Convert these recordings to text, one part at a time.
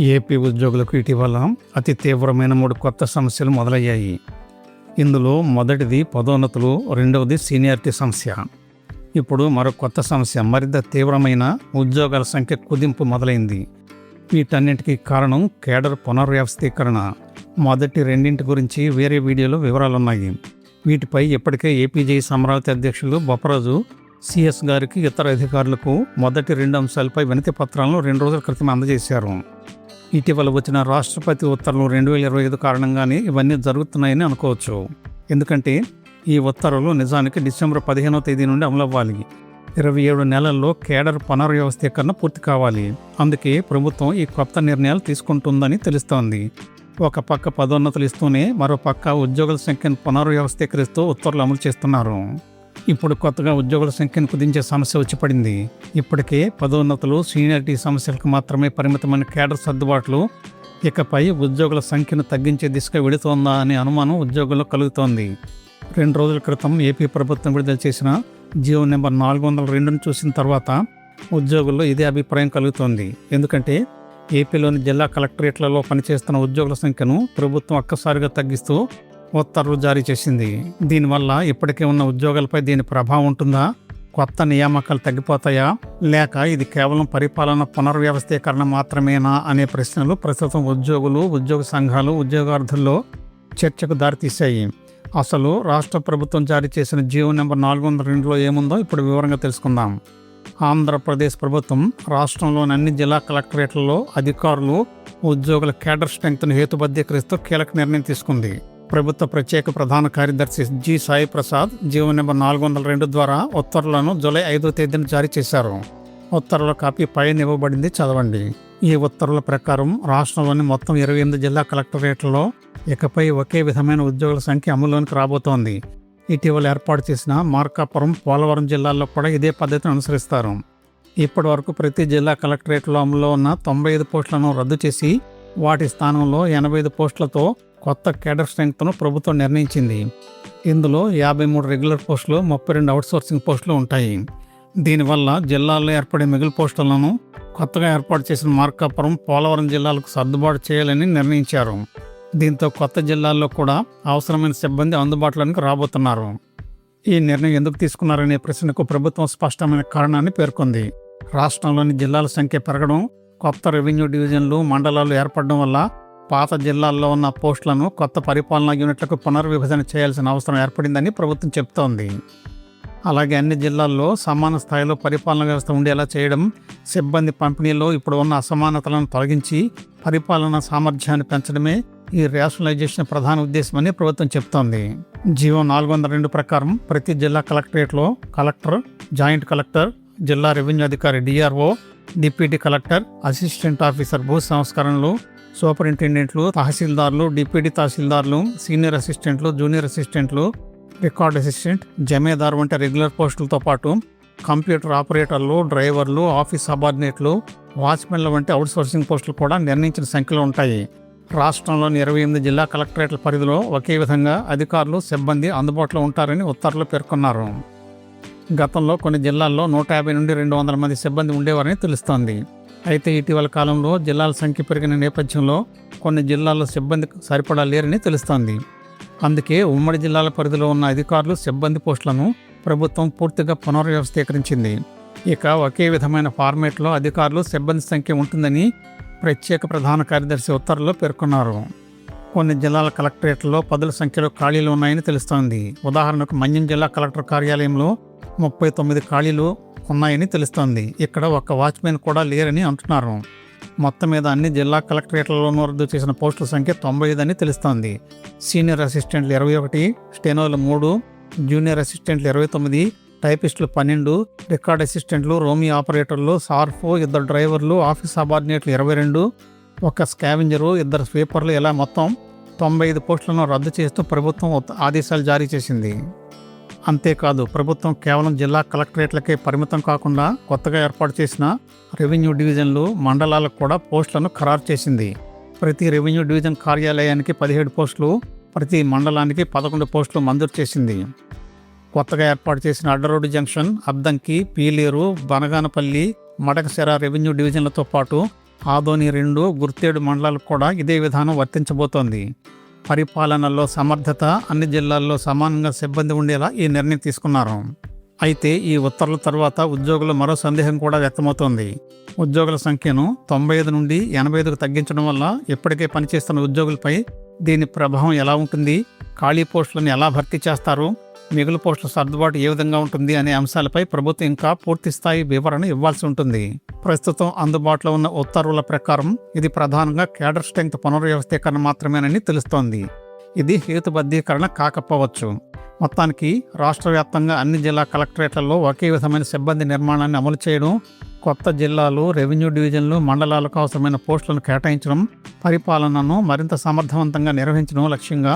AP ఉద్యోగులకు ఇటీవల అతి తీవ్రమైన 3 కొత్త సమస్యలు మొదలయ్యాయి. ఇందులో మొదటిది పదోన్నతులు, రెండవది సీనియారిటీ సమస్య. ఇప్పుడు మరో కొత్త సమస్య, మరింత తీవ్రమైన ఉద్యోగాల సంఖ్య కుదింపు మొదలైంది. వీటన్నింటికీ కారణం కేడర్ పునర్వ్యవస్థీకరణ. మొదటి రెండింటి గురించి వేరే వీడియోలో వివరాలున్నాయి. వీటిపై ఇప్పటికే ఏపీజేఏసీ అమరావతి అధ్యక్షులు బొప్పరాజు సిఎస్ గారికి, ఇతర అధికారులకు మొదటి 2 అంశాలపై వినతి పత్రాలను 2 రోజుల క్రితం అందజేశారు. ఇటీవల వచ్చిన రాష్ట్రపతి ఉత్తర్వులు 2025 కారణంగానే ఇవన్నీ జరుగుతున్నాయని అనుకోవచ్చు. ఎందుకంటే ఈ ఉత్తర్వులు నిజానికి డిసెంబర్ 15వ తేదీ నుండి అమలవ్వాలి. 27 నెలల్లో కేడర్ పునర్వ్యవస్థీకరణ పూర్తి కావాలి. అందుకే ప్రభుత్వం ఈ కొత్త నిర్ణయాలు తీసుకుంటుందని తెలుస్తోంది. ఒక పక్క పదోన్నతులు ఇస్తూనే మరో పక్క ఉద్యోగుల సంఖ్యను పునర్వ్యవస్థీకరిస్తూ ఉత్తర్వులు అమలు చేస్తున్నారు. ఇప్పుడు కొత్తగా ఉద్యోగుల సంఖ్యను కుదించే సమస్య వచ్చి పడింది. ఇప్పటికే పదోన్నతులు, సీనియారిటీ సమస్యలకు మాత్రమే పరిమితమైన కేడర్ సర్దుబాట్లు ఇకపై ఉద్యోగుల సంఖ్యను తగ్గించే దిశగా వెళుతోందా అనే అనుమానం ఉద్యోగుల్లో కలుగుతోంది. 2 రోజుల క్రితం ఏపీ ప్రభుత్వం విడుదల చేసిన జీవో నెంబర్ 402ను చూసిన తర్వాత ఉద్యోగుల్లో ఇదే అభిప్రాయం కలుగుతోంది. ఎందుకంటే ఏపీలోని జిల్లా కలెక్టరేట్లలో పనిచేస్తున్న ఉద్యోగుల సంఖ్యను ప్రభుత్వం ఒక్కసారిగా తగ్గిస్తూ ఉత్తర్వులు జారీ చేసింది. దీనివల్ల ఇప్పటికే ఉన్న ఉద్యోగాలపై దీని ప్రభావం ఉంటుందా? కొత్త నియామకాలు తగ్గిపోతాయా? లేక ఇది కేవలం పరిపాలన పునర్వ్యవస్థీకరణ మాత్రమేనా అనే ప్రశ్నలు ప్రస్తుతం ఉద్యోగులు, ఉద్యోగ సంఘాలు, ఉద్యోగార్థుల్లో చర్చకు దారితీశాయి. అసలు రాష్ట్ర ప్రభుత్వం జారీ చేసిన జీవో నెంబర్ 402లో ఏముందో ఇప్పుడు వివరంగా తెలుసుకుందాం. ఆంధ్రప్రదేశ్ ప్రభుత్వం రాష్ట్రంలోని అన్ని జిల్లా కలెక్టరేట్లలో అధికారులు, ఉద్యోగుల కేడర్ స్ట్రెంగ్త్ను హేతుబద్ధీకరిస్తూ కీలక నిర్ణయం తీసుకుంది. ప్రభుత్వ ప్రత్యేక ప్రధాన కార్యదర్శి G Sai Prasad GO number 402 ద్వారా ఉత్తర్వులను జూలై 5వ తేదీన జారీ చేశారు. ఉత్తర్వుల కాపీ పైన ఇవ్వబడింది, చదవండి. ఈ ఉత్తర్వుల ప్రకారం రాష్ట్రంలోని మొత్తం 28 జిల్లా కలెక్టరేట్లలో ఇకపై ఒకే విధమైన ఉద్యోగుల సంఖ్య అమలులోనికి రాబోతోంది. ఇటీవల ఏర్పాటు చేసిన మార్కాపురం, పోలవరం జిల్లాల్లో కూడా ఇదే పద్ధతిని అనుసరిస్తారు. ఇప్పటి వరకు ప్రతి జిల్లా కలెక్టరేట్లో అమలులో ఉన్న 95 పోస్టులను రద్దు చేసి వాటి స్థానంలో 85 పోస్టులతో కొత్త కేడర్ స్ట్రెంగ్త్ను ప్రభుత్వం నిర్ణయించింది. ఇందులో 53 రెగ్యులర్ పోస్టులు, 32 అవుట్సోర్సింగ్ పోస్టులు ఉంటాయి. దీనివల్ల జిల్లాల్లో ఏర్పడే మిగిలిన పోస్టులను కొత్తగా ఏర్పాటు చేసిన మార్కాపురం, పోలవరం జిల్లాలకు సర్దుబాటు చేయాలని నిర్ణయించారు. దీంతో కొత్త జిల్లాల్లో కూడా అవసరమైన సిబ్బంది అందుబాటులోకి రాబోతున్నారు. ఈ నిర్ణయం ఎందుకు తీసుకున్నారనే ప్రశ్నకు ప్రభుత్వం స్పష్టమైన కారణాన్ని పేర్కొంది. రాష్ట్రంలోని జిల్లాల సంఖ్య పెరగడం, కొత్త రెవెన్యూ డివిజన్లు, మండలాలు ఏర్పడడం వల్ల పాత జిల్లాల్లో ఉన్న పోస్టులను కొత్త పరిపాలనా యూనిట్లకు పునర్విభజన చేయాల్సిన అవసరం ఏర్పడిందని ప్రభుత్వం చెబుతోంది. అలాగే అన్ని జిల్లాల్లో సమాన స్థాయిలో పరిపాలనా వ్యవస్థ ఉండేలా చేయడం, సిబ్బంది పంపిణీలో ఇప్పుడు ఉన్న అసమానతలను తొలగించి పరిపాలనా సామర్థ్యాన్ని పెంచడమే ఈ రేషనలైజేషన్ ప్రధాన ఉద్దేశమని ప్రభుత్వం చెబుతోంది. జీవో 402 ప్రకారం ప్రతి జిల్లా కలెక్టరేట్లో కలెక్టర్, జాయింట్ కలెక్టర్, జిల్లా రెవెన్యూ అధికారి DRO, deputy collector, assistant officer భూ సంస్కరణలు, సూపరింటెండెంట్లు, తహసీల్దార్లు, డిప్యూటీ తహసీల్దార్లు, సీనియర్ అసిస్టెంట్లు, జూనియర్ అసిస్టెంట్లు, రికార్డ్ అసిస్టెంట్, జమేదారు వంటి రెగ్యులర్ పోస్టులతో పాటు కంప్యూటర్ ఆపరేటర్లు, డ్రైవర్లు, ఆఫీస్ సబార్డినేట్లు, వాచ్మెన్ల వంటి అవుట్సోర్సింగ్ పోస్టులు కూడా నిర్ణయించిన సంఖ్యలో ఉంటాయి. రాష్ట్రంలోని 28 జిల్లా కలెక్టరేట్ల పరిధిలో ఒకే విధంగా అధికారులు, సిబ్బంది అందుబాటులో ఉంటారని ఉత్తర్వులు పేర్కొన్నారు. గతంలో కొన్ని జిల్లాల్లో 150 నుండి 200 మంది సిబ్బంది ఉండేవారని తెలుస్తోంది. అయితే ఇటీవల కాలంలో జిల్లాల సంఖ్య పెరిగిన నేపథ్యంలో కొన్ని జిల్లాల్లో సిబ్బంది సరిపడా లేరని తెలుస్తోంది. అందుకే ఉమ్మడి జిల్లాల పరిధిలో ఉన్న అధికారులు, సిబ్బంది పోస్టులను ప్రభుత్వం పూర్తిగా పునర్వ్యవస్థీకరించింది. ఇక ఒకే విధమైన ఫార్మేట్లో అధికారులు, సిబ్బంది సంఖ్య ఉంటుందని ప్రత్యేక ప్రధాన కార్యదర్శి ఉత్తర్వుల్లో పేర్కొన్నారు. కొన్ని జిల్లాల కలెక్టరేట్లలో పదుల సంఖ్యలో ఖాళీలు ఉన్నాయని తెలుస్తోంది. ఉదాహరణకు మన్యం జిల్లా కలెక్టర్ కార్యాలయంలో 39 ఖాళీలు ఉన్నాయని తెలుస్తోంది. ఇక్కడ ఒక్క వాచ్మెన్ కూడా లేరని అంటున్నారు. మొత్తం మీద అన్ని జిల్లా కలెక్టరేట్లలోనూ రద్దు చేసిన పోస్టుల సంఖ్య 95 అని తెలుస్తోంది. సీనియర్ అసిస్టెంట్లు 21, స్టెనోలు 3, జూనియర్ అసిస్టెంట్లు 29, టైపిస్టులు 12, రికార్డ్ అసిస్టెంట్లు, రోమీ ఆపరేటర్లు, సార్ఫ్, 2 డ్రైవర్లు, ఆఫీస్ సబార్డినేట్లు 22, ఒక స్కావెంజరు, 2 స్వీపర్లు, ఇలా మొత్తం 95 పోస్టులను రద్దు చేస్తూ ప్రభుత్వం ఆదేశాలు జారీ చేసింది. అంతేకాదు ప్రభుత్వం కేవలం జిల్లా కలెక్టరేట్లకే పరిమితం కాకుండా కొత్తగా ఏర్పాటు చేసిన రెవెన్యూ డివిజన్లు, మండలాలకు కూడా పోస్టులను ఖరారు చేసింది. ప్రతి రెవెన్యూ డివిజన్ కార్యాలయానికి 17 పోస్టులు, ప్రతి మండలానికి 11 పోస్టులు మంజూరు చేసింది. కొత్తగా ఏర్పాటు చేసిన అడ్డరోడ్డు జంక్షన్, అద్దంకి, పీలేరు, బనగానపల్లి, మడకశిర రెవెన్యూ డివిజన్లతో పాటు ఆదోని 2, గుర్తేడు మండలాలకు కూడా ఇదే విధానం వర్తించబోతోంది. పరిపాలనలో సమర్థత, అన్ని జిల్లాల్లో సమానంగా సిబ్బంది ఉండేలా ఈ నిర్ణయం తీసుకున్నారు. అయితే ఈ ఉత్తర్వుల తర్వాత ఉద్యోగులు మరో సందేహం కూడా వ్యక్తమవుతోంది. ఉద్యోగుల సంఖ్యను 95 నుండి 85కు తగ్గించడం వల్ల ఇప్పటికే పనిచేస్తున్న ఉద్యోగులపై దీని ప్రభావం ఎలా ఉంటుంది, ఖాళీ పోస్టులను ఎలా భర్తీ చేస్తారు, మిగులు పోస్టుల సర్దుబాటు ఏ విధంగా ఉంటుంది అనే అంశాలపై ప్రభుత్వం ఇంకా పూర్తిస్థాయి వివరణ ఇవ్వాల్సి ఉంటుంది. ప్రస్తుతం అందుబాటులో ఉన్న ఉత్తర్వుల ప్రకారం ఇది ప్రధానంగా కేడర్ స్ట్రెంగ్త్ పునర్వ్యవస్థీకరణ మాత్రమేనని తెలుస్తోంది. ఇది హేతుబద్ధీకరణ కాకపోవచ్చు. మొత్తానికి రాష్ట్ర వ్యాప్తంగా అన్ని జిల్లా కలెక్టరేట్లలో ఒకే విధమైన సిబ్బంది నిర్మాణాన్ని అమలు చేయడం, కొత్త జిల్లాలు, రెవెన్యూ డివిజన్లు, మండలాలకు అవసరమైన పోస్టులను కేటాయించడం, పరిపాలనను మరింత సమర్థవంతంగా నిర్వహించడం లక్ష్యంగా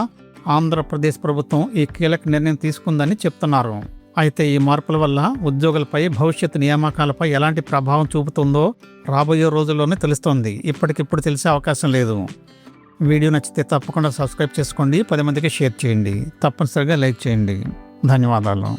ఆంధ్రప్రదేశ్ ప్రభుత్వం ఈ కీలక నిర్ణయం తీసుకుందని చెప్తున్నారు. అయితే ఈ మార్పుల వల్ల ఉద్యోగులపై, భవిష్యత్తు నియామకాలపై ఎలాంటి ప్రభావం చూపుతుందో రాబోయే రోజుల్లోనే తెలుస్తోంది. ఇప్పటికిప్పుడు తెలిసే అవకాశం లేదు. వీడియో నచ్చితే తప్పకుండా సబ్స్క్రైబ్ చేసుకోండి, 10 మందికి షేర్ చేయండి, తప్పనిసరిగా లైక్ చేయండి. ధన్యవాదాలు.